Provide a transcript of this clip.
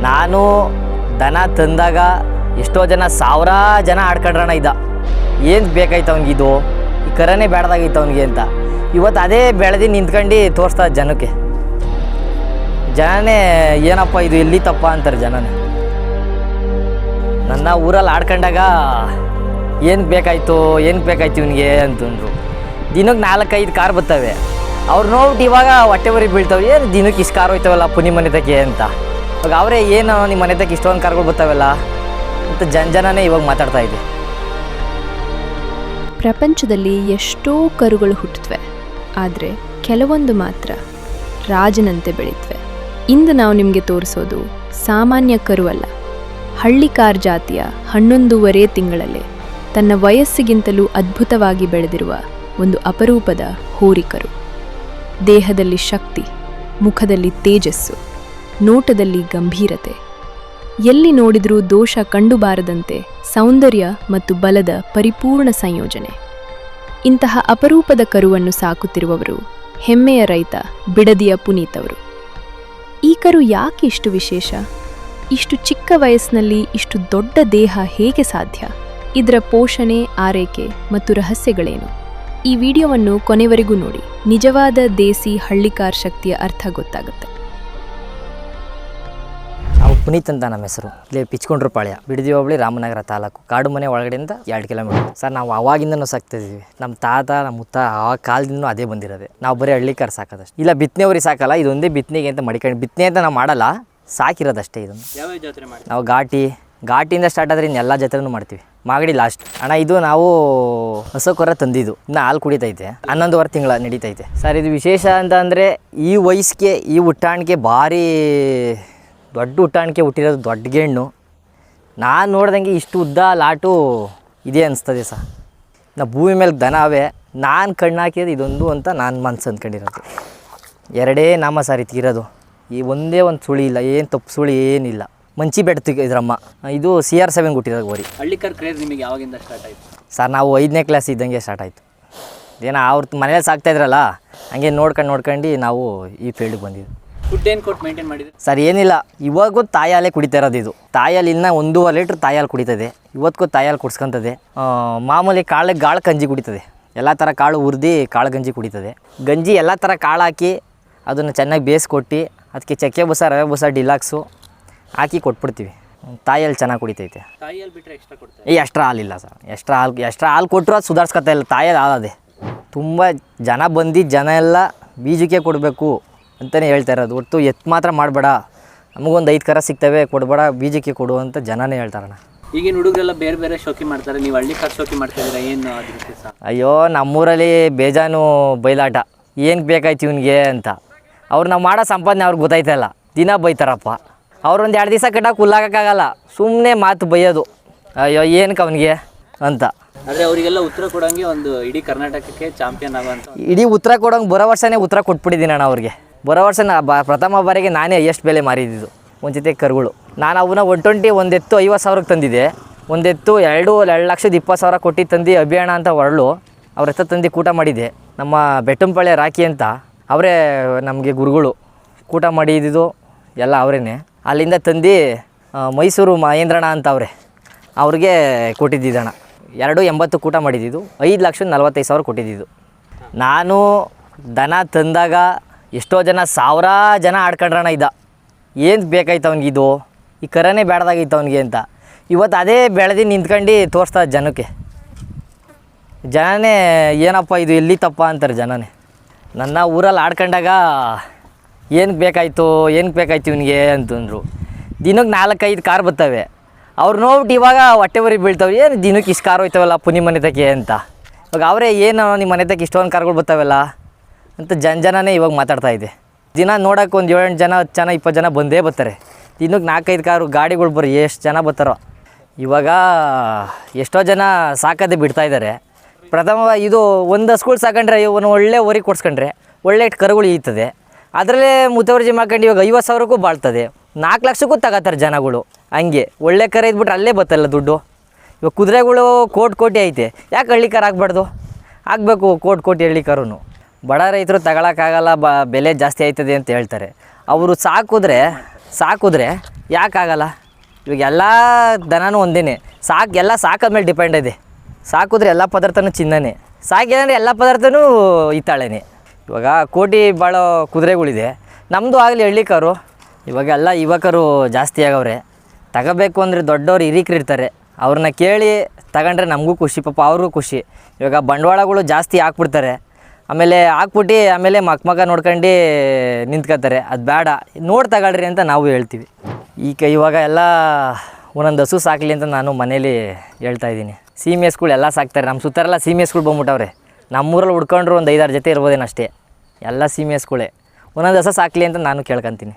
ನಾನು ದನ ತಂದಾಗ ಎಷ್ಟೋ ಜನ ಸಾವಿರ ಜನ ಆಡ್ಕೊಂಡ್ರಣ ಇದ್ದ. ಏನು ಬೇಕಾಯ್ತು ಅವ್ನಿಗೆ, ಇದು ಈ ಕರನೇ ಬೇಡ್ದಾಗಿತ್ತು ಅವ್ನಿಗೆ ಅಂತ. ಇವತ್ತು ಅದೇ ಬೆಳೆದು ನಿಂತ್ಕೊಂಡು ತೋರಿಸ್ತಾ ಜನಕ್ಕೆ. ಜನನೇ ಏನಪ್ಪ ಇದು ಎಲ್ಲಿ ತಪ್ಪ ಅಂತಾರೆ ಜನನೇ. ನನ್ನ ಊರಲ್ಲಿ ಆಡ್ಕೊಂಡಾಗ ಏನು ಬೇಕಾಯ್ತು ಇವನಿಗೆ ಅಂತಂದರು. ದಿನಕ್ಕೆ 4-5 ಕಾರ್ ಬರ್ತವೆ. ಅವ್ರು ನೋಡ್ಬಿಟ್ಟು ಇವಾಗ ಹೊಟ್ಟೆ ಬರಿ ಬೀಳ್ತಾವೆ, ಏನು ದಿನಕ್ಕೆ ಇಷ್ಟು ಕಾರ್ ಹೋಯ್ತವಲ್ಲ ಅಪ್ಪು ನಿಮ್ಮ ಮನೆ ತಕ್ಕೆ ಅಂತ. ಇವಾಗ ಅವರೇ ಏನು ನಿಮ್ಮ ಮನೆ ತಕ್ಕೆ ಇಷ್ಟೊಂದು ಕಾರ್ಗಳು ಬರ್ತಾವಲ್ಲ ಅಂತ ಜನನೇ ಇವಾಗ ಮಾತಾಡ್ತಾ ಇದೆ. ಪ್ರಪಂಚದಲ್ಲಿ ಎಷ್ಟೋ ಕರುಗಳು ಹುಟ್ಟುತ್ತವೆ, ಆದರೆ ಕೆಲವೊಂದು ಮಾತ್ರ ರಾಜನಂತೆ ಬೆಳೀತವೆ. ಇಂದು ನಾವು ನಿಮಗೆ ತೋರಿಸೋದು ಸಾಮಾನ್ಯ ಕರು ಅಲ್ಲ, ಹಳ್ಳಿಕಾರ್ ಜಾತಿಯ 11.5 ತಿಂಗಳಲ್ಲೇ ತನ್ನ ವಯಸ್ಸಿಗಿಂತಲೂ ಅದ್ಭುತವಾಗಿ ಬೆಳೆದಿರುವ ಒಂದು ಅಪರೂಪದ ಹೋರಿಕರು. ದೇಹದಲ್ಲಿ ಶಕ್ತಿ, ಮುಖದಲ್ಲಿ ತೇಜಸ್ಸು, ನೋಟದಲ್ಲಿ ಗಂಭೀರತೆ, ಎಲ್ಲಿ ನೋಡಿದರೂ ದೋಷ ಕಂಡುಬಾರದಂತೆ ಸೌಂದರ್ಯ ಮತ್ತು ಬಲದ ಪರಿಪೂರ್ಣ ಸಂಯೋಜನೆ. ಇಂತಹ ಅಪರೂಪದ ಕರುವನ್ನು ಸಾಕುತ್ತಿರುವವರು ಹೆಮ್ಮೆಯ ರೈತ ಬಿಡದಿಯ ಪುನೀತ್ ಅವರು. ಈ ಕರು ಯಾಕೆ ಇಷ್ಟು ವಿಶೇಷ? ಇಷ್ಟು ಚಿಕ್ಕ ವಯಸ್ಸಿನಲ್ಲಿ ಇಷ್ಟು ದೊಡ್ಡ ದೇಹ ಹೇಗೆ ಸಾಧ್ಯ? ಇದರ ಪೋಷಣೆ, ಆರೈಕೆ ಮತ್ತು ರಹಸ್ಯಗಳೇನು? ಈ ವಿಡಿಯೋವನ್ನು ಕೊನೆವರೆಗೂ ನೋಡಿ. ನಿಜವಾದ ದೇಸಿ ಹಳ್ಳಿಕಾರ್ ಶಕ್ತಿಯ ಅರ್ಥ ಗೊತ್ತಾಗುತ್ತೆ. ನಾವು ಪುನೀತ್ ಅಂತ ನಮ್ಮ ಹೆಸರು. ಇಲ್ಲಿ ಪಿಚ್ಕೊಂಡ್ರು ಪಾಳ್ಯ, ಬಿಡದಿ ಹೋಬಳಿ, ರಾಮನಗರ ತಾಲೂಕು. ಕಾಡು ಮನೆ ಒಳಗಡೆಯಿಂದ 2 ಕಿಲೋಮೀಟರ್. ಸರ್ ನಾವು ಅವಾಗಿಂದನೂ ಸಾಕ್ತಿದ್ದೀವಿ. ನಮ್ಮ ತಾತ ನಮ್ಮ ಮುತ್ತ ಆ ಕಾಲದಿಂದನೂ ಅದೇ ಬಂದಿರೋದೆ. ನಾವು ಬರೀ ಹಳ್ಳಿಕಾರ್ ಸಾಕೋದಷ್ಟು. ಇಲ್ಲ ಬಿತ್ತನೆವ್ರಿಗೆ ಸಾಕಲ್ಲ, ಇದೊಂದೇ ಬಿತ್ತನೆಗೆ ಅಂತ ಮಡಿಕೊಂಡು, ಬಿತ್ತನೆ ಅಂತ ನಾವು ಮಾಡಲ್ಲ, ಸಾಕಿರೋದಷ್ಟೇ. ಇದನ್ನು ಯಾವ ಜಾತ್ರೆ ಮಾಡಿ ನಾವು ಘಾಟಿಯಿಂದ ಸ್ಟಾರ್ಟ್ ಆದರೆ ಇನ್ನು ಎಲ್ಲ ಜಾತ್ರೆನೂ ಮಾಡ್ತೀವಿ. ಮಾಗಡಿ ಲಾಸ್ಟ್ ಅಣ್ಣ. ಇದು ನಾವು ಹಸಕೊರ ತಂದಿದ್ದು, ಇನ್ನು ಹಾಲು ಕುಡಿತೈತೆ. 11.5 ತಿಂಗಳ ನಡೀತೈತೆ ಸರ್. ಇದು ವಿಶೇಷ ಅಂತ ಅಂದರೆ ಈ ವಯಸ್ಸಿಗೆ ಈ ಹುಟ್ಟಾಣಿಕೆ ಭಾರಿ ದೊಡ್ಡ ಹುಟ್ಟಾಣಿಕೆ ಹುಟ್ಟಿರೋದು, ದೊಡ್ಡ ಗೆಣ್ಣು. ನಾನು ನೋಡ್ದಂಗೆ ಇಷ್ಟು ಉದ್ದ ಲಾಟು ಇದೆ ಅನಿಸ್ತದೆ ಸರ್. ನಾವು ಭೂಮಿ ಮೇಲೆ ದನ ಅವೇ, ನಾನು ಕಣ್ಣು ಹಾಕಿರೋದು ಇದೊಂದು ಅಂತ ನಾನು ಮನ್ಸು ಅಂದ್ಕೊಂಡಿರೋದು. 2 ನಾಮ ಸಾರಿ ತೀರೋದು. ಈ ಒಂದೇ ಒಂದು ಸುಳಿ ಇಲ್ಲ, ಏನು ತಪ್ಪು ಸುಳಿ ಏನಿಲ್ಲ. ಮಂಚಿ ಬೆಡ್ತು ಇದ್ರಮ್ಮ. ಇದು CR7 ಹುಟ್ಟಿರೋದು ಗೋರಿ. ಹಳ್ಳಿಕಾರ್ ಕ್ರೇಜ್ ನಿಮಗೆ ಯಾವಾಗಿಂದ ಸ್ಟಾರ್ಟ್ ಆಯಿತು? ಸರ್ ನಾವು 5ನೇ ಕ್ಲಾಸ್ ಇದ್ದಂಗೆ ಸ್ಟಾರ್ಟ್ ಆಯಿತು. ಏನೋ ಅವ್ರ ಮನೇಲಿ ಸಾಕ್ತಾಯಿದ್ರಲ್ಲ, ಹಂಗೆ ನೋಡ್ಕೊಂಡು ನಾವು ಈ ಫೀಲ್ಡಿಗೆ ಬಂದಿದ್ದು. ಫುಡ್ ಏನು ಕೊಟ್ಟು ಮೇಂಟೈನ್ ಮಾಡಿದ್ರು ಸರ್? ಏನಿಲ್ಲ, ಇವಾಗೂ ತಾಯಿ ಹಾಲೇ ಕುಡಿತಾ ಇರೋದು. ಇದು ತಾಯಿ ಹಾಲು ಇನ್ನು 1.5 ಲೀಟ್ರ್ ತಾಯಿ ಹಾಲು ಕುಡಿತದೆ. ಇವತ್ತಿಗೂ ತಾಯಿ ಹಾಲು ಕುಡ್ಸ್ಕೊತದೆ. ಮಾಮೂಲಿ ಗಾಳು ಗಂಜಿ ಕುಡಿತದೆ. ಎಲ್ಲ ಥರ ಕಾಳು ಹುರಿದು ಕಾಳು ಗಂಜಿ ಕುಡಿತದೆ. ಗಂಜಿ ಎಲ್ಲ ಥರ ಕಾಳು ಹಾಕಿ ಅದನ್ನು ಚೆನ್ನಾಗಿ ಬೇಯಿಸ್ಕೊಟ್ಟು ಅದಕ್ಕೆ ಚಕ್ಕೆ ಬೂಸ, ರವೆ ಬೂಸ, ಡಿಲಾಕ್ಸು ಹಾಕಿ ಕೊಟ್ಬಿಡ್ತೀವಿ. ತಾಯಿ ಹಾಲು ಚೆನ್ನಾಗಿ ಕುಡಿತೈತೆ. ತಾಯಿ ಹಾಲು ಬಿಟ್ಟರೆ ಎಕ್ಸ್ಟ್ರಾ ಕೊಡ್ತಾರೆ? Extra ಹಾಲಿಲ್ಲ sir. ಎಕ್ಸ್ಟ್ರಾ ಹಾಲು ಕೊಟ್ಟರು ಅದು ಸುಧಾರಿಸ್ಕೊತಾ ಇಲ್ಲ. ತಾಯಿ ಹಾಲು ಅದೇ ತುಂಬ ಜನ ಬಂದು ಜನ ಎಲ್ಲ ಬೀಜಕ್ಕೆ ಕೊಡಬೇಕು ಅಂತಲೇ ಹೇಳ್ತಾ ಇರೋದು. ಹೊರ್ತು ಎತ್ತು ಮಾತ್ರ ಮಾಡಬೇಡ, ನಮಗೊಂದು 5 ಕರ ಸಿಗ್ತವೆ ಕೊಡಬೇಡ, ಬೀಜಕ್ಕೆ ಕೊಡು ಅಂತ ಜನನೇ ಹೇಳ್ತಾರಣ್ಣ. ಈಗಿನ ಹುಡುಗರೆಲ್ಲ ಬೇರೆ ಬೇರೆ ಶೋಕಿ ಮಾಡ್ತಾರೆ, ನೀವು ಹಳ್ಳಿಕಾರ್ ಶೋಕಿ ಮಾಡ್ತಿದ್ದೀರಾ, ಏನು ಅದಕ್ಕೆ ಸರ್? ಅಯ್ಯೋ ನಮ್ಮೂರಲ್ಲಿ ಬೇಜಾನು ಬೈಲಾಟ, ಏನು ಬೇಕಾಯ್ತು ಇವನಿಗೆ ಅಂತ. ಅವ್ರು ನಾವು ಮಾಡೋ ಸಂಪಾದನೆ ಅವ್ರಿಗೆ ಗೊತ್ತಾಯ್ತಲ್ಲ, ದಿನ ಬೈತಾರಪ್ಪ. ಅವ್ರೊಂದು 2 ದಿವಸ ಕಟ್ಟಾಕ ಹುಲ್ಲಾಗೋಕ್ಕಾಗಲ್ಲ, ಸುಮ್ಮನೆ ಮಾತು ಬೈಯೋದು. ಅಯ್ಯೋ ಏನಕ್ಕೆ ಅವನಿಗೆ ಅಂತ. ಆದರೆ ಅವರಿಗೆಲ್ಲ ಉತ್ತರ ಕೊಡೋಂಗೆ ಒಂದು ಇಡೀ ಕರ್ನಾಟಕಕ್ಕೆ ಚಾಂಪಿಯನ್ ಆಗೋಂಥ ಇಡೀ ಉತ್ತರ ಕೊಡೋಂಗೆ ಬರೋ ವರ್ಷನೇ ಉತ್ತರ ಕೊಟ್ಬಿಟ್ಟಿದ್ದೀನಿ ಅಣ್ಣ ಅವ್ರಿಗೆ. ಬರೋ ವರ್ಷ ಪ್ರಥಮ ಬಾರಿಗೆ ನಾನೇ ಎಷ್ಟು ಬೆಲೆ ಮಾರಿದ್ದು ಒಂದು ಜೊತೆ ಕರುಗಳು. ನಾನು ಅವನ್ನ 120 ಒಂದು ಎತ್ತು 50,000ಕ್ಕೆ ತಂದಿದ್ದೆ. ಒಂದು ಎತ್ತು 2,20,000 ಕೊಟ್ಟು ತಂದು ಅಭಿಯಾಣ ಅಂತ ಹೊರಳು ಅವ್ರ ಎತ್ತ ತಂದು ಕೂಟ ಮಾಡಿದ್ದೆ. ನಮ್ಮ ಬೆಟ್ಟಂಪಾಳ್ಯ ರಾಕಿ ಅಂತ ಅವರೇ ನಮಗೆ ಗುರುಗಳು. ಕೂಟ ಮಾಡಿದ್ದು ಎಲ್ಲ ಅವರೇನೆ. ಅಲ್ಲಿಂದ ತಂದು ಮೈಸೂರು ಮಹೇಂದ್ರಣ್ಣ ಅಂತ ಅವ್ರಿಗೆ ಕೊಟ್ಟಿದ್ದಿದ್ದಣ್ಣ. 2.80 ಕೂಟ ಮಾಡಿದ್ದು, 5,45,000 ಕೊಟ್ಟಿದ್ದು. ನಾನು ದನ ತಂದಾಗ ಎಷ್ಟೋ ಜನ ಸಾವಿರ ಜನ ಆಡ್ಕೊಂಡ್ರಣ ಇದ್ದ. ಏನು ಬೇಕಾಯ್ತು ಅವ್ನಿಗೆ, ಇದು ಈ ಕರನೇ ಬೇಡ್ದಾಗಿತ್ತು ಅವ್ನಿಗೆ ಅಂತ. ಇವತ್ತು ಅದೇ ಬೆಳೆದು ನಿಂತ್ಕೊಂಡು ತೋರಿಸ್ತಾ ಜನಕ್ಕೆ. ಜನನೇ ಏನಪ್ಪ ಇದು ಎಲ್ಲಿ ತಪ್ಪ ಅಂತಾರೆ ಜನನೇ. ನನ್ನ ಊರಲ್ಲಿ ಆಡ್ಕೊಂಡಾಗ ಏನು ಬೇಕಾಯ್ತು ಇವನಿಗೆ ಅಂತಂದರು. ದಿನಕ್ಕೆ 4-5 ಕಾರ್ ಬರ್ತವೆ. ಅವ್ರು ನೋಡ್ಬಿಟ್ಟು ಇವಾಗ ಹೊಟ್ಟೆ ಬರಿ ಬೀಳ್ತಾವೆ, ಏನು ದಿನಕ್ಕೆ ಇಷ್ಟು ಕಾರ್ ಹೋಯ್ತವಲ್ಲ ಅಪ್ಪು ನಿಮ್ಮ ಮನೆ ತಕ್ಕೆ ಅಂತ. ಇವಾಗ ಅವರೇ ಏನು ನಿಮ್ಮ ಮನೆ ತಕ್ಕೆ ಇಷ್ಟೊಂದು ಕಾರ್ಗಳು ಬರ್ತಾವಲ್ಲ ಅಂತ ಜನನೇ ಇವಾಗ ಮಾತಾಡ್ತಾ ಇದೆ. ದಿನ ನೋಡೋಕೆ ಒಂದು 7-8 ಜನ, 10 ಜನ, 20 ಜನ ಬಂದೇ ಬರ್ತಾರೆ. ದಿನಕ್ಕೆ 4-5 ಕಾರು ಗಾಡಿಗಳು ಬರೋ ಎಷ್ಟು ಜನ ಬರ್ತಾರೋ. ಇವಾಗ ಎಷ್ಟೋ ಜನ ಸಾಕೋದೇ ಬಿಡ್ತಾಯಿದ್ದಾರೆ. ಪ್ರಥಮ ಇದು ಒಂದು ಹಸ್ಗಳು ಸಾಕೊಂಡ್ರೆ, ಒಂದು ಒಳ್ಳೆ ಓರಿ ಕೊಡ್ಸ್ಕೊಂಡ್ರೆ ಒಳ್ಳೆ ಕರುಗಳು ಈಯ್ತದೆ. ಅದರಲ್ಲೇ ಮುತುವರ್ಜಿ ಮಾಡ್ಕೊಂಡು ಇವಾಗ 50,000ಕ್ಕೂ ಬಾಳ್ತದೆ, 4 ಲಕ್ಷಕ್ಕೂ ತಗೋತಾರೆ ಜನಗಳು. ಹಂಗೆ ಒಳ್ಳೆ ಕರ ಇದ್ಬಿಟ್ರೆ ಅಲ್ಲೇ ಬರ್ತಲ್ಲ ದುಡ್ಡು. ಇವಾಗ ಕುದುರೆಗಳು ಕೋಟಿ ಐತೆ, ಯಾಕೆ ಹಳ್ಳಿಕಾರ ಆಗಬಾರ್ದು? ಆಗಬೇಕು ಕೋಟಿ ಹಳ್ಳಿಕಾರೂ. ಬಡ ರೈತರು ತಗೊಳಕ್ಕಾಗಲ್ಲ, ಬೆಲೆ ಜಾಸ್ತಿ ಆಯ್ತದೆ ಅಂತ ಹೇಳ್ತಾರೆ. ಅವರು ಸಾಕಿದ್ರೆ ಯಾಕಾಗಲ್ಲ? ಇವಾಗ ಎಲ್ಲ ದನನೂ ಒಂದೇ, ಎಲ್ಲ ಸಾಕಾದ್ಮೇಲೆ ಡಿಪೆಂಡ್ ಇದೆ. ಸಾಕಿದ್ರೆ ಎಲ್ಲ ಪದಾರ್ಥನೂ ಚಿನ್ನನೇ, ಸಾಕಿಲ್ಲ ಅಂದರೆ ಎಲ್ಲ ಪದಾರ್ಥನೂ ಹಿತ್ತಾಳೆನೇ. ಇವಾಗ ಕೋಟಿ ಬಾಳೋ ಕುದುರೆಗಳಿದೆ, ನಮ್ಮದು ಆಗಲಿ ಹಳ್ಳಿ ಕಾರು. ಇವಾಗ ಎಲ್ಲ ಯುವಕರು ಜಾಸ್ತಿ ಆಗವ್ರೆ. ತಗೋಬೇಕು ಅಂದರೆ ದೊಡ್ಡವ್ರು ಹಿರೀಕರು ಇರ್ತಾರೆ, ಅವ್ರನ್ನ ಕೇಳಿ ತಗೊಂಡ್ರೆ ನಮಗೂ ಖುಷಿ, ಪಾಪ ಅವ್ರಿಗೂ ಖುಷಿ. ಇವಾಗ ಬಂಡವಾಳಗಳು ಜಾಸ್ತಿ ಹಾಕ್ಬಿಡ್ತಾರೆ, ಆಮೇಲೆ ಹಾಕ್ಬಿಟ್ಟು ಆಮೇಲೆ ಮಗ ನೋಡ್ಕೊಂಡು ನಿಂತ್ಕೋತಾರೆ. ಅದು ಬೇಡ, ನೋಡಿ ತಗೊಳ್ರಿ ಅಂತ ನಾವು ಹೇಳ್ತೀವಿ. ಇವಾಗ ಎಲ್ಲ ಒಂದೊಂದು ಹಸು ಸಾಕಲಿ ಅಂತ ನಾನು ಮನೇಲಿ ಹೇಳ್ತಾಯಿದ್ದೀನಿ. ಸೀಮೆ ಹಸುಗಳು ಎಲ್ಲ ಸಾಕ್ತಾರೆ, ನಮ್ಮ ಸುತ್ತರೆಲ್ಲ ಸೀಮೆ ಹಸುಗಳು ಬಂದ್ಬಿಟ್ಟವ್ರೆ. ನಮ್ಮೂರಲ್ಲಿ ಹುಡ್ಕೊಂಡ್ರು ಒಂದು 5-6 ಜೊತೆ ಇರ್ಬೋದೇನೋ ಅಷ್ಟೇ, ಎಲ್ಲ ಸೀಮೆ ಹಸುಗಳೇ. ಒಂದೊಂದು ಹಸ ಸಾಕಲಿ ಅಂತ ನಾನು ಕೇಳ್ಕೊತೀನಿ.